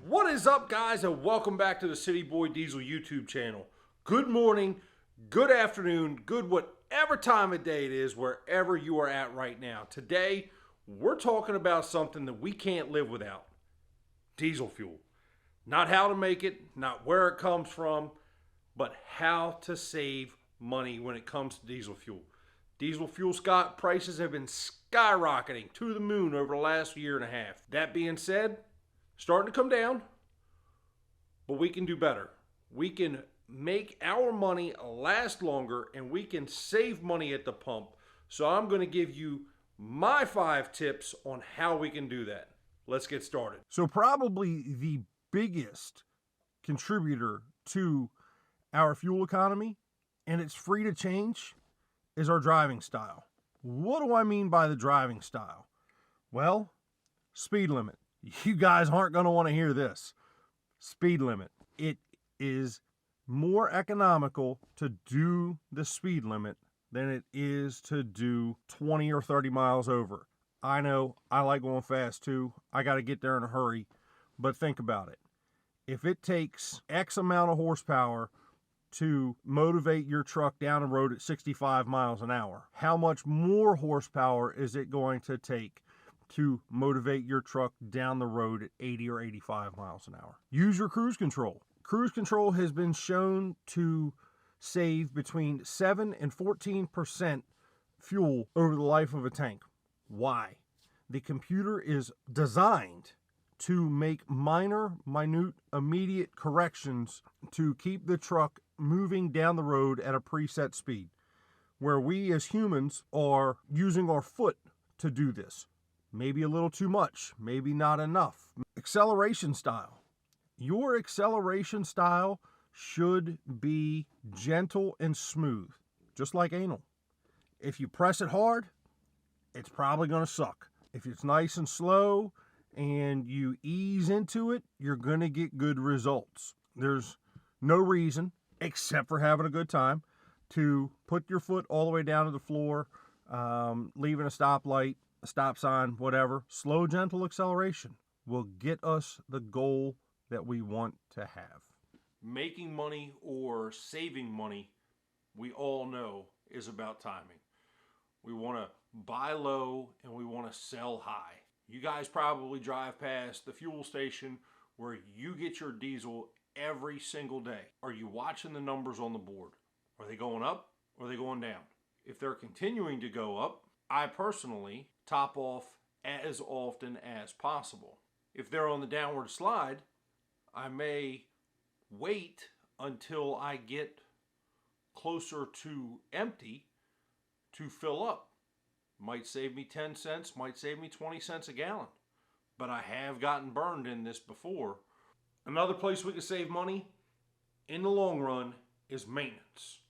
What is up, guys, and welcome back to the City Boy Diesel YouTube channel. Good morning, good afternoon, good whatever time of day it is, wherever you are at right now. Today, we're talking about something that we can't live without. Diesel fuel. Not how to make it, not where it comes from, but how to save money when it comes to diesel fuel. Diesel fuel prices have been skyrocketing to the moon over the last year and a half. That being said, starting to come down, but we can do better. We can make our money last longer, and we can save money at the pump. So I'm going to give you my 5 tips on how we can do that. Let's get started. So probably the biggest contributor to our fuel economy, and it's free to change, is our driving style. What do I mean by the driving style? Well, speed limit. You guys aren't going to want to hear this. Speed limit. It is more economical to do the speed limit than it is to do 20 or 30 miles over. I know I like going fast too. I got to get there in a hurry. But think about it. If it takes X amount of horsepower to motivate your truck down the road at 65 miles an hour, how much more horsepower is it going to take to motivate your truck down the road at 80 or 85 miles an hour? Use your cruise control. Cruise control has been shown to save between 7 and 14% fuel over the life of a tank. Why? The computer is designed to make minute, immediate corrections to keep the truck moving down the road at a preset speed, where we as humans are using our foot to do this. Maybe a little too much, maybe not enough. Acceleration style. Your acceleration style should be gentle and smooth, just like anal. If you press it hard, it's probably going to suck. If it's nice and slow and you ease into it, you're going to get good results. There's no reason, except for having a good time, to put your foot all the way down to the floor, leaving a stoplight, a stop sign, whatever. Slow, gentle acceleration will get us the goal that we want to have. Making money or saving money, we all know, is about timing. We want to buy low and we want to sell high. You guys probably drive past the fuel station where you get your diesel every single day. Are you watching the numbers on the board? Are they going up or are they going down? If they're continuing to go up, I personally top off as often as possible. If they're on the downward slide, I may wait until I get closer to empty to fill up. Might save me 10 cents, might save me 20 cents a gallon. But I have gotten burned in this before. Another place we can save money in the long run is maintenance.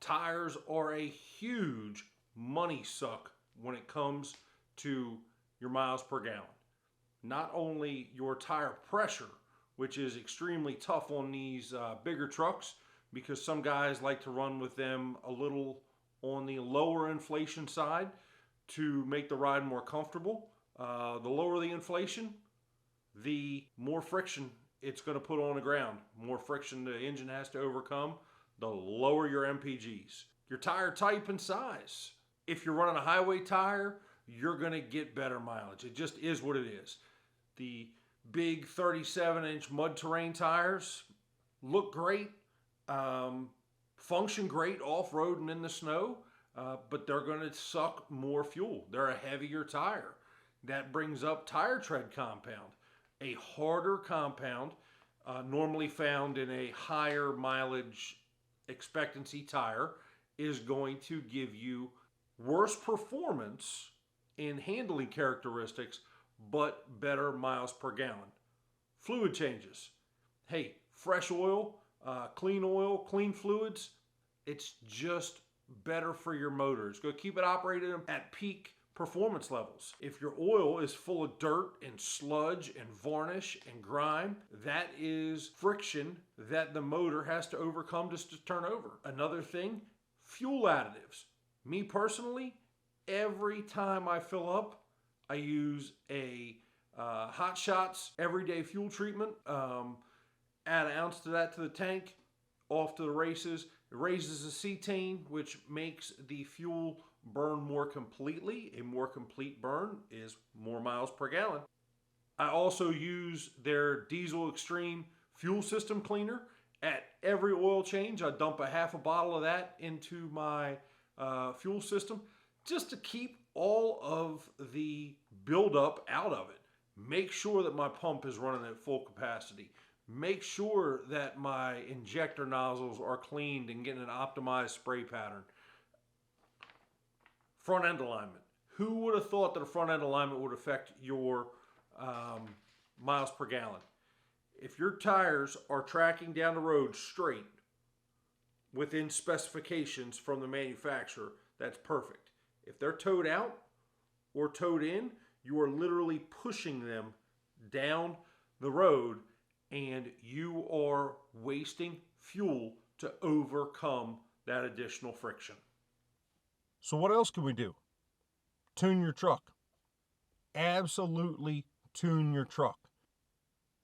Tires are a huge money suck when it comes to your miles per gallon. Not only your tire pressure, which is extremely tough on these bigger trucks, because some guys like to run with them a little on the lower inflation side to make the ride more comfortable. The lower the inflation, the more friction it's going to put on the ground. More friction the engine has to overcome, the lower your MPGs. Your tire type and size. If you're running a highway tire, you're going to get better mileage. It just is what it is. The big 37-inch mud terrain tires look great, function great off-road and in the snow, but they're going to suck more fuel. They're a heavier tire. That brings up tire tread compound, a harder compound normally found in a higher mileage expectancy tire, is going to give you worse performance in handling characteristics, but better miles per gallon. Fluid changes. Hey, fresh oil, clean fluids. It's just better for your motors. Go keep it operating at peak performance levels. If your oil is full of dirt and sludge and varnish and grime, that is friction that the motor has to overcome just to turn over. Another thing, fuel additives. Me personally, every time I fill up, I use a Hot Shots everyday fuel treatment. Add an ounce to that to the tank, off to the races. It raises the cetane, which makes the fuel burn more completely. A more complete burn is more miles per gallon. I also use their Diesel Extreme fuel system cleaner. At every oil change, I dump a half a bottle of that into my fuel system just to keep all of the buildup out of it. Make sure that my pump is running at full capacity. Make sure that my injector nozzles are cleaned and getting an optimized spray pattern. Front end alignment. Who would have thought that a front end alignment would affect your miles per gallon? If your tires are tracking down the road straight within specifications from the manufacturer, that's perfect. If they're towed out or towed in, you are literally pushing them down the road, and you are wasting fuel to overcome that additional friction. So what else can we do? Tune your truck. Absolutely tune your truck.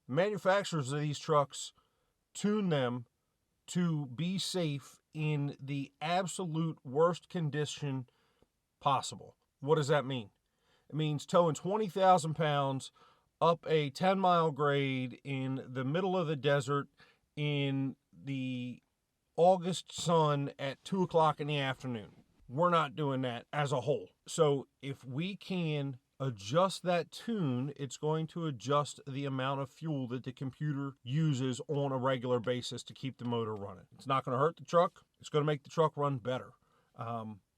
Manufacturers of these trucks tune them to be safe in the absolute worst condition possible. What does that mean? It means towing 20,000 pounds up a 10-mile grade in the middle of the desert in the August sun at 2 o'clock in the afternoon. We're not doing that as a whole. So if we can adjust that tune, it's going to adjust the amount of fuel that the computer uses on a regular basis to keep the motor running. It's not going to hurt the truck. It's going to make the truck run better.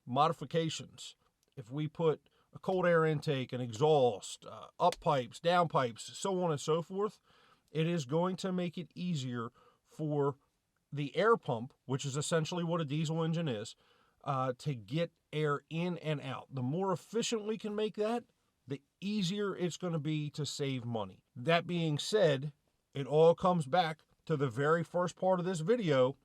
Modifications. If we put a cold air intake, an exhaust, up pipes, down pipes, so on and so forth, it is going to make it easier for the air pump, which is essentially what a diesel engine is, to get air in and out. The more efficient we can make that, the easier it's going to be to save money. That being said, it all comes back to the very first part of this video,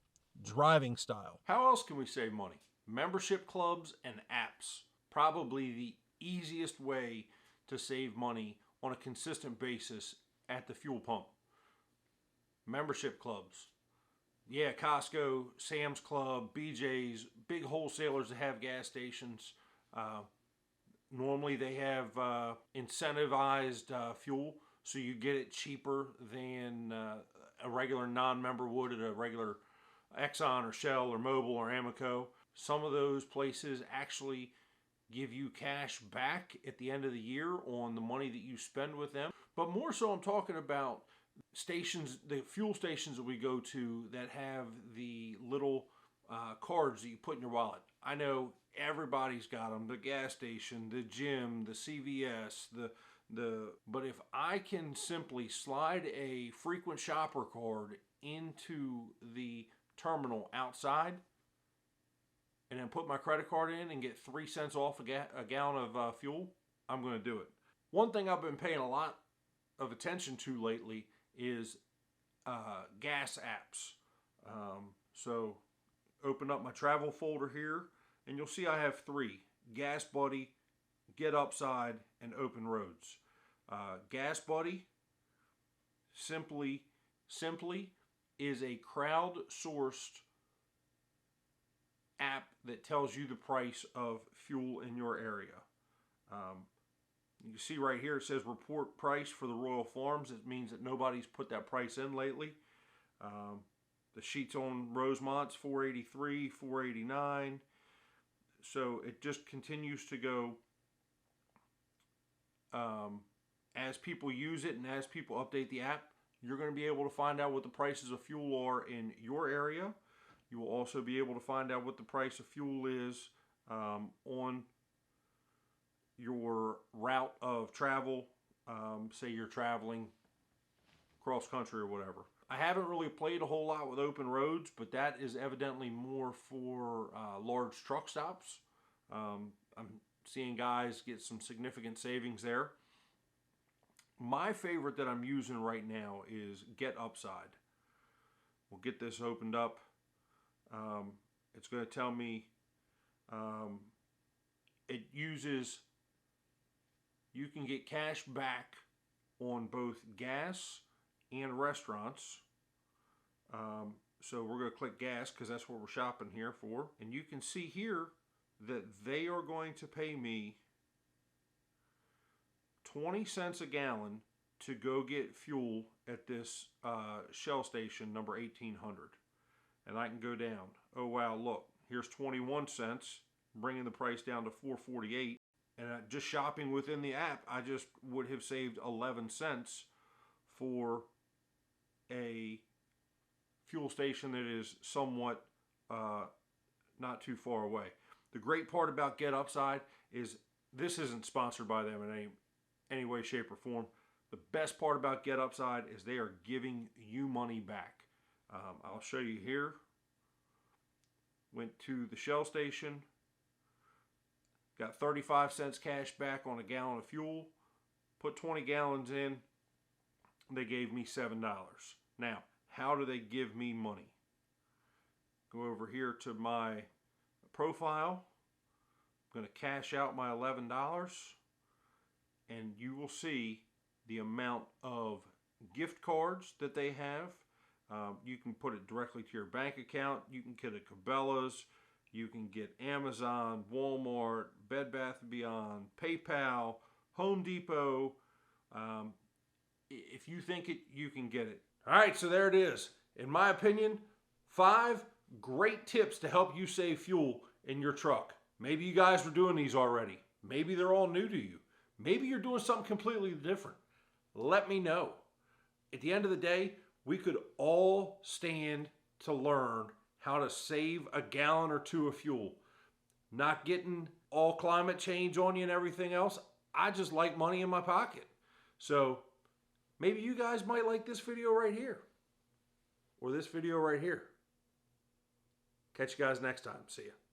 driving style. How else can we save money? Membership clubs and apps. Probably the easiest way to save money on a consistent basis at the fuel pump. Membership clubs. Yeah, Costco, Sam's Club, BJ's, big wholesalers that have gas stations. Normally they have incentivized fuel, so you get it cheaper than a regular non-member would at a regular Exxon or Shell or Mobil or Amoco. Some of those places actually give you cash back at the end of the year on the money that you spend with them. But more so, I'm talking about stations, the fuel stations that we go to that have the little cards that you put in your wallet. I know everybody's got them, the gas station, the gym, the CVS, but if I can simply slide a frequent shopper card into the terminal outside and then put my credit card in and get 3 cents off a gallon of fuel, I'm going to do it. One thing I've been paying a lot of attention to lately is gas apps. So open up my travel folder here, and you'll see I have 3: Gas Buddy, Get Upside, and Open Roads. Gas Buddy simply is a crowd-sourced app that tells you the price of fuel in your area. You see right here it says report price for the Royal Farms. It means that nobody's put that price in lately. The sheets on Rosemont's $4.83, $4.89. So it just continues to go as people use it and as people update the app. You're going to be able to find out what the prices of fuel are in your area. You will also be able to find out what the price of fuel is on your route of travel. Say you're traveling cross country or whatever. I haven't really played a whole lot with open roads, but that is evidently more for large truck stops. I'm seeing guys get some significant savings there. My favorite that I'm using right now is Get Upside. We'll get this opened up. It's going to tell me it uses, you can get cash back on both gas and restaurants. So we're going to click gas because that's what we're shopping here for. And you can see here that they are going to pay me 20 cents a gallon to go get fuel at this Shell station number 1800. And I can go down. Oh wow, look, here's 21 cents, bringing the price down to 4.48. And just shopping within the app, I just would have saved 11 cents for a fuel station that is somewhat not too far away. The great part about Get Upside is this isn't sponsored by them in any way, shape, or form. The best part about Get Upside is they are giving you money back. I'll show you here. Went to the Shell station. Got 35 cents cash back on a gallon of fuel. Put 20 gallons in. They gave me $7. Now, how do they give me money? Go over here to my profile. I'm going to cash out my $11. And you will see the amount of gift cards that they have. You can put it directly to your bank account. You can get a Cabela's. You can get Amazon, Walmart, Bed Bath & Beyond, PayPal, Home Depot. If you think it, you can get it. All right, so there it is. In my opinion, 5 great tips to help you save fuel in your truck. Maybe you guys were doing these already. Maybe they're all new to you. Maybe you're doing something completely different. Let me know. At the end of the day, we could all stand to learn how to save a gallon or two of fuel. Not getting all climate change on you and everything else. I just like money in my pocket. So maybe you guys might like this video right here. Or this video right here. Catch you guys next time. See ya.